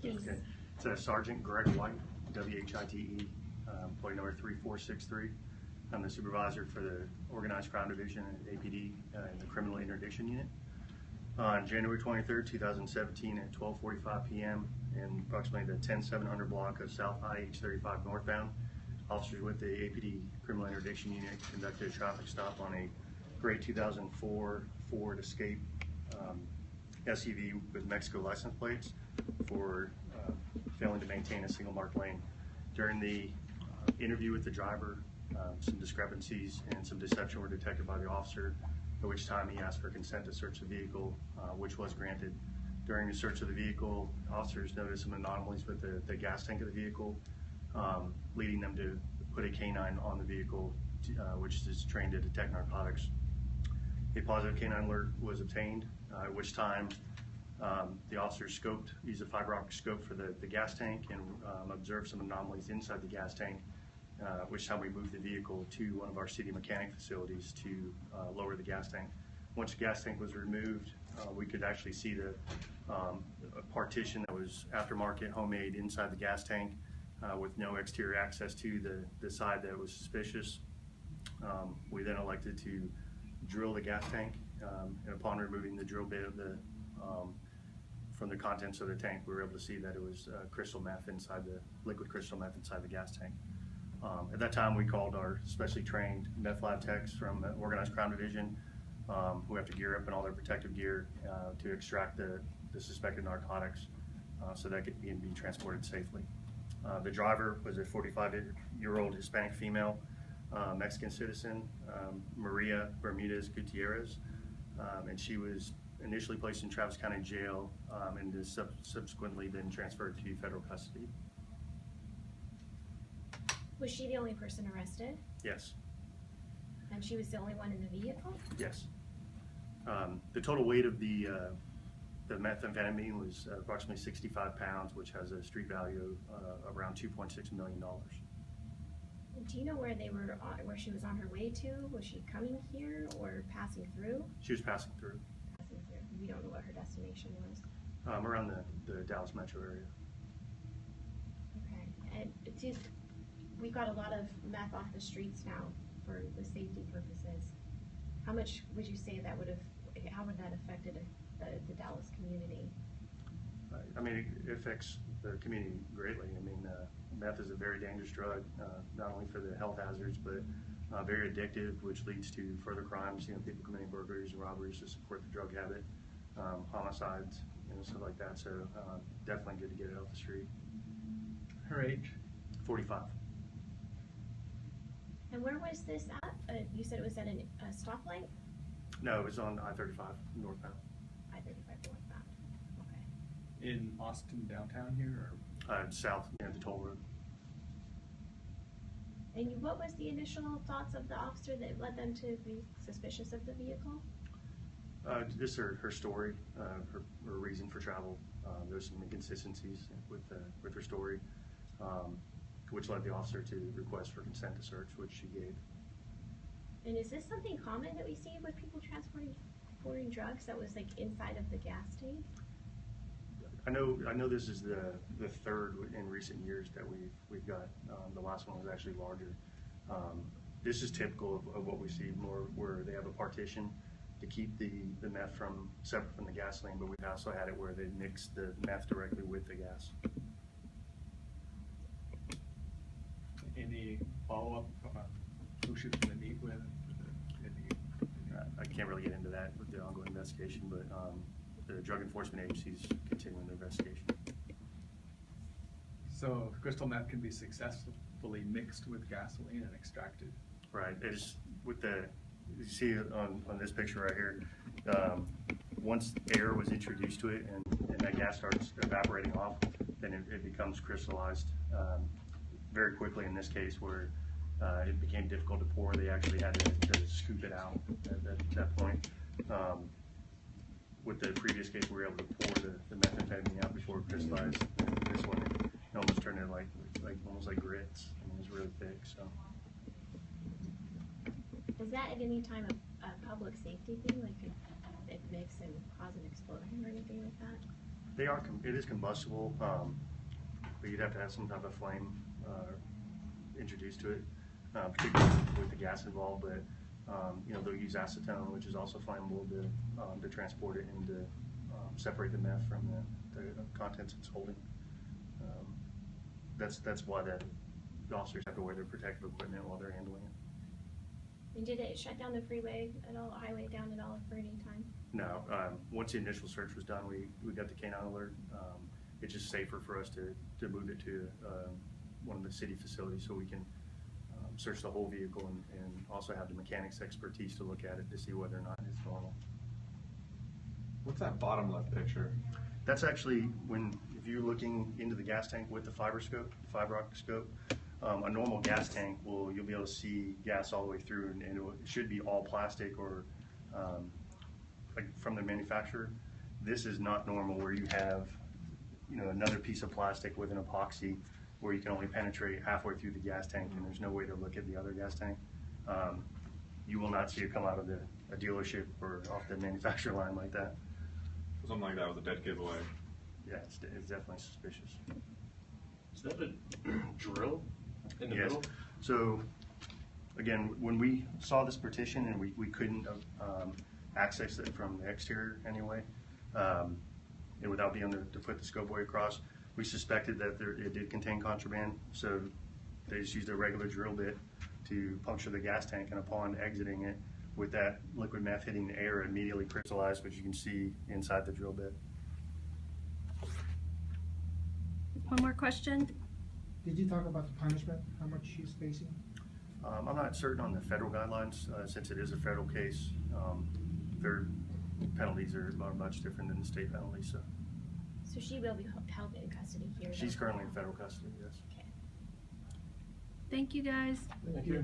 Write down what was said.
Please. Okay. It's Sergeant Greg White, WHITE, employee number 3463. I'm the supervisor for the Organized Crime Division at APD in the Criminal Interdiction Unit. On January 23rd, 2017 at 12:45 p.m. in approximately the 10700 block of South IH-35 northbound, officers with the APD Criminal Interdiction Unit conducted a traffic stop on a gray 2004 Ford Escape SUV with Mexico license plates for failing to maintain a single marked lane. During the interview with the driver, some discrepancies and some deception were detected by the officer, at which time he asked for consent to search the vehicle, which was granted. During the search of the vehicle, officers noticed some anomalies with the gas tank of the vehicle, leading them to put a canine on the vehicle, which is trained to detect narcotics. A positive canine alert was obtained, at which time the officers used a fiber optic scope for the gas tank and observed some anomalies inside the gas tank, which time we moved the vehicle to one of our city mechanic facilities to lower the gas tank. Once the gas tank was removed, we could actually see a partition that was aftermarket, homemade inside the gas tank with no exterior access to the side that was suspicious. We then elected to drill the gas tank, and upon removing the drill bit of from the contents of the tank, we were able to see that it was crystal meth inside liquid crystal meth inside the gas tank. At that time, we called our specially trained meth lab techs from the Organized Crime Division, who have to gear up in all their protective gear to extract the suspected narcotics so that it can be transported safely. The driver was a 45-year-old Hispanic female, Mexican citizen, Maria Bermudez Gutierrez, and she was initially placed in Travis County Jail and has subsequently been transferred to federal custody. Was she the only person arrested? Yes. And she was the only one in the vehicle? Yes. The total weight of the methamphetamine was approximately 65 pounds, which has a street value of around $2.6 million. Do you know where where she was on her way to? Was she coming here or passing through? She was passing through. Passing through. We don't know what her destination was. Around the Dallas metro area. Okay. And we've got a lot of meth off the streets now for the safety purposes. How much would you say that how would that affect the Dallas community? I mean, it affects the community greatly. I mean, meth is a very dangerous drug, not only for the health hazards, but very addictive, which leads to further crimes. People committing burglaries and robberies to support the drug habit, homicides, stuff like that. So definitely good to get it off the street. Her age? 45. And where was this at? You said it was at a stoplight? No, it was on I-35 northbound. I-35 northbound. Okay. In Austin downtown here, or South, near the toll road. And what was the initial thoughts of the officer that led them to be suspicious of the vehicle? Just her story, her reason for travel. There's some inconsistencies with her story, which led the officer to request for consent to search, which she gave. And is this something common that we see with people transporting drugs that was like inside of the gas tank? I know this is the third in recent years that we've got. The last one was actually larger. This is typical of what we see more, where they have a partition to keep the meth separate from the gasoline, but we've also had it where they mix the meth directly with the gas. any follow-up on who she was going to meet with? I can't really get into that with the ongoing investigation, but the drug enforcement agencies continuing the investigation. So crystal meth can be successfully mixed with gasoline and extracted. Right. It's with you see on this picture right here, once air was introduced to it and that gas starts evaporating off, then it becomes crystallized very quickly. In this case, where it became difficult to pour, they actually had to scoop it out at that point. With the previous case, we were able to pour the methamphetamine out before it crystallized. This one, it almost turned into almost like grits. I mean, it was really thick. So. Is that at any time a public safety thing? Like, could it mix and cause an explosion or anything like that? They are, it is combustible, but you'd have to have some type of flame introduced to it, particularly with the gas involved. But you know, they'll use acetone, which is also flammable, to transport it and to separate the meth from the contents it's holding. That's why the officers have to wear their protective equipment while they're handling it. And did it shut down the freeway at all, highway down at all for any time? No, once the initial search was done, we got the canine alert. It's just safer for us to move it to one of the city facilities so we can search the whole vehicle and also have the mechanics expertise to look at it to see whether or not it's normal. What's that bottom left picture? That's actually if you're looking into the gas tank with the fiber optic scope, a normal gas tank you'll be able to see gas all the way through, and it should be all plastic or like from the manufacturer. This is not normal, where you have, you know, another piece of plastic with an epoxy where you can only penetrate halfway through the gas tank, and there's no way to look at the other gas tank. You will not see it come out of a dealership or off the manufacturer line like that. Something like that was a dead giveaway. Yeah, it's definitely suspicious. Is that a drill in the Yes. middle? So, again, when we saw this partition and we couldn't access it from the exterior anyway, and without being able to put the scope way across, we suspected that it did contain contraband. So they just used a regular drill bit to puncture the gas tank, and upon exiting it, with that liquid meth hitting the air, it immediately crystallized, which you can see inside the drill bit. One more question. Did you talk about the punishment, how much she's facing? I'm not certain on the federal guidelines, since it is a federal case. Their penalties are much different than the state penalties. So she will be held in custody here? She's though? currently in federal custody, yes. Okay. Thank you, guys. Thank you.